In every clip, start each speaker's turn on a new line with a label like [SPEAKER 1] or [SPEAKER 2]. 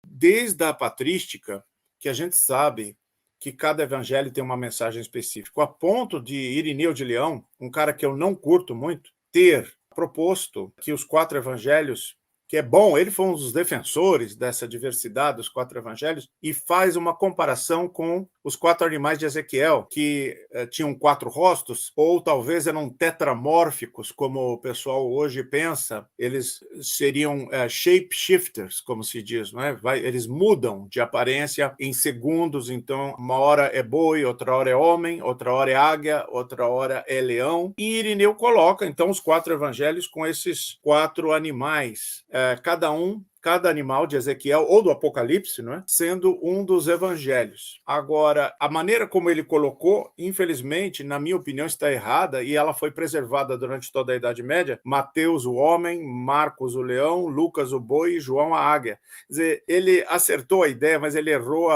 [SPEAKER 1] desde a patrística, que a gente sabe que cada evangelho tem uma mensagem específica, a ponto de Irineu de Leão, um cara que eu não curto muito, ter proposto que os 4 evangelhos, que é bom, ele foi um dos defensores dessa diversidade dos 4 evangelhos, e faz uma comparação com os 4 animais de Ezequiel, que tinham 4 rostos, ou talvez eram tetramórficos, como o pessoal hoje pensa, eles seriam shapeshifters, como se diz, não é? Eles mudam de aparência em segundos, então uma hora é boi, outra hora é homem, outra hora é águia, outra hora é leão, e Irineu coloca, então, os 4 evangelhos com esses 4 animais, cada animal de Ezequiel ou do Apocalipse, não é? Sendo um dos evangelhos. Agora, a maneira como ele colocou, infelizmente, na minha opinião, está errada, e ela foi preservada durante toda a Idade Média. Mateus, o homem; Marcos, o leão; Lucas, o boi; e João, a águia. Quer dizer, ele acertou a ideia, mas ele errou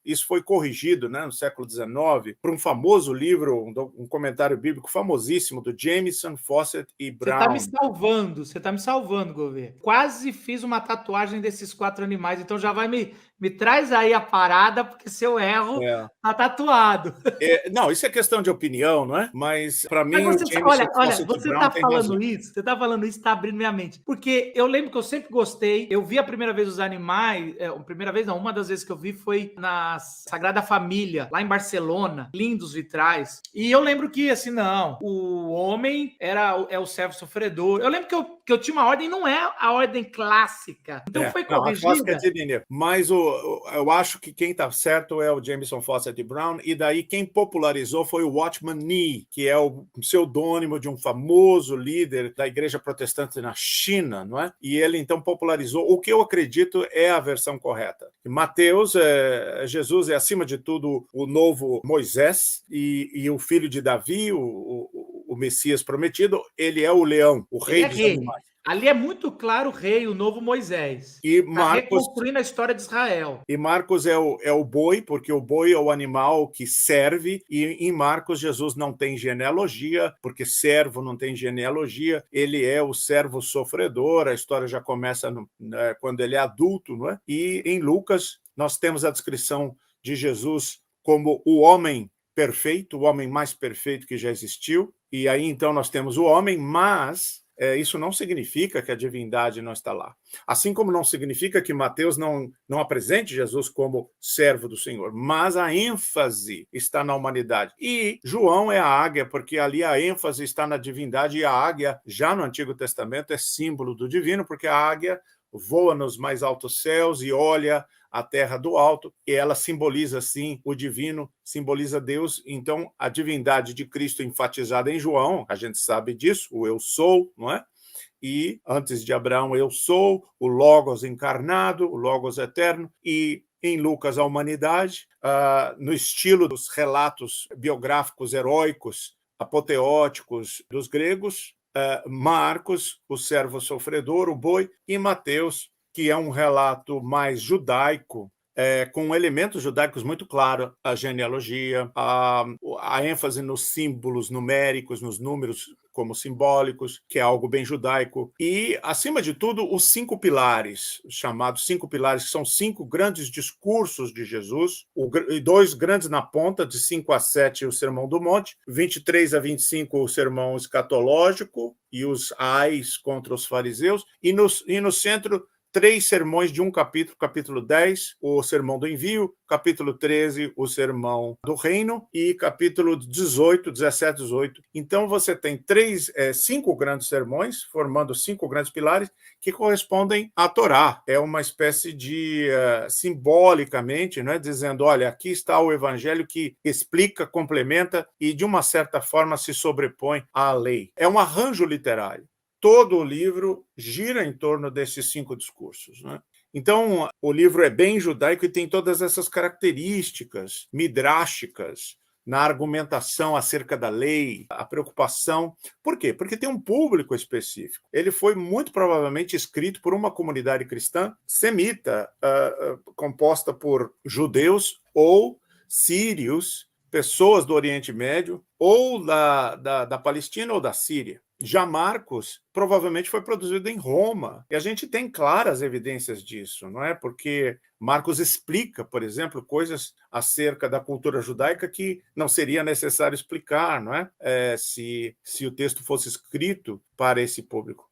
[SPEAKER 1] Isso foi corrigido, né, no século XIX por um famoso livro, um comentário bíblico famosíssimo do Jameson, Fausset e Brown.
[SPEAKER 2] Você tá me salvando, Gouveia. Quase fiz uma tatuagem desses 4 animais, então já vai me traz aí a parada, porque se eu erro, tá tatuado.
[SPEAKER 1] Não, isso é questão de opinião, não é? Mas para
[SPEAKER 2] Mas
[SPEAKER 1] mim o
[SPEAKER 2] você,
[SPEAKER 1] Jameson,
[SPEAKER 2] olha,
[SPEAKER 1] Fausset e Brown tem razão.
[SPEAKER 2] você tá falando isso, tá abrindo minha mente. Porque eu lembro que eu sempre gostei, eu vi a primeira vez os animais, primeira vez não, uma das vezes que eu vi foi na Sagrada Família, lá em Barcelona, lindos vitrais. E eu lembro que, assim, não, o homem é o servo sofredor. Eu lembro que eu tinha uma ordem, não é a ordem clássica. Então foi
[SPEAKER 1] Não, a clássica é
[SPEAKER 2] corrigida.
[SPEAKER 1] de Irineu. Mas eu acho que quem está certo é o Jameson, Fausset e Brown, e daí quem popularizou foi o Watchman Nee, que é o pseudônimo de um famoso líder da igreja protestante na China, não é? E ele então popularizou o que eu acredito é a versão correta. Mateus, Jesus é acima de tudo o novo Moisés e o filho de Davi, o Messias prometido, ele é o leão, o
[SPEAKER 2] Ele
[SPEAKER 1] rei
[SPEAKER 2] é
[SPEAKER 1] dos
[SPEAKER 2] rei.
[SPEAKER 1] animais.
[SPEAKER 2] Ali é muito claro o rei, o novo Moisés.
[SPEAKER 1] E
[SPEAKER 2] Está
[SPEAKER 1] Marcos
[SPEAKER 2] reconstruindo a história de Israel.
[SPEAKER 1] E Marcos é o boi, porque o boi é o animal que serve, e em Marcos Jesus não tem genealogia, porque servo não tem genealogia, ele é o servo sofredor, a história já começa quando ele é adulto, não é? E em Lucas nós temos a descrição de Jesus como o homem perfeito, o homem mais perfeito que já existiu, e aí então nós temos o homem, mas isso não significa que a divindade não está lá. Assim como não significa que Mateus não apresente Jesus como servo do Senhor, mas a ênfase está na humanidade. E João é a águia, porque ali a ênfase está na divindade, e a águia, já no Antigo Testamento, é símbolo do divino, porque a águia voa nos mais altos céus e olha a terra do alto, e ela simboliza, sim, o divino, simboliza Deus. Então, a divindade de Cristo enfatizada em João, a gente sabe disso, o eu sou, não é? E antes de Abraão, eu sou, o Logos encarnado, o Logos eterno, e em Lucas, a humanidade, no estilo dos relatos biográficos heróicos, apoteóticos dos gregos, Marcos, o servo sofredor, o boi, e Mateus, que é um relato mais judaico, com elementos judaicos muito claros, a genealogia, a ênfase nos símbolos numéricos, nos números como simbólicos, que é algo bem judaico, e, acima de tudo, os 5 pilares, chamados 5 pilares, que são 5 grandes discursos de Jesus, 2 grandes na ponta, de 5 a 7, o Sermão do Monte, 23 a 25, o Sermão Escatológico, e os ais contra os fariseus, e no centro, 3 sermões de um capítulo, capítulo 10, o Sermão do Envio, capítulo 13, o Sermão do Reino, e capítulo 18, 17, 18. Então, você tem 5 grandes sermões, formando 5 grandes pilares, que correspondem à Torá. É uma espécie de, simbolicamente, né, dizendo, olha, aqui está o evangelho que explica, complementa e, de uma certa forma, se sobrepõe à lei. É um arranjo literário. Todo o livro gira em torno desses 5 discursos, né? Então, o livro é bem judaico e tem todas essas características midráshicas na argumentação acerca da lei, a preocupação. Por quê? Porque tem um público específico. Ele foi muito provavelmente escrito por uma comunidade cristã semita, composta por judeus ou sírios, pessoas do Oriente Médio, ou da Palestina ou da Síria. Já Marcos provavelmente foi produzido em Roma, e a gente tem claras evidências disso, não é? Porque Marcos explica, por exemplo, coisas acerca da cultura judaica que não seria necessário explicar, não é? Se o texto fosse escrito para esse público.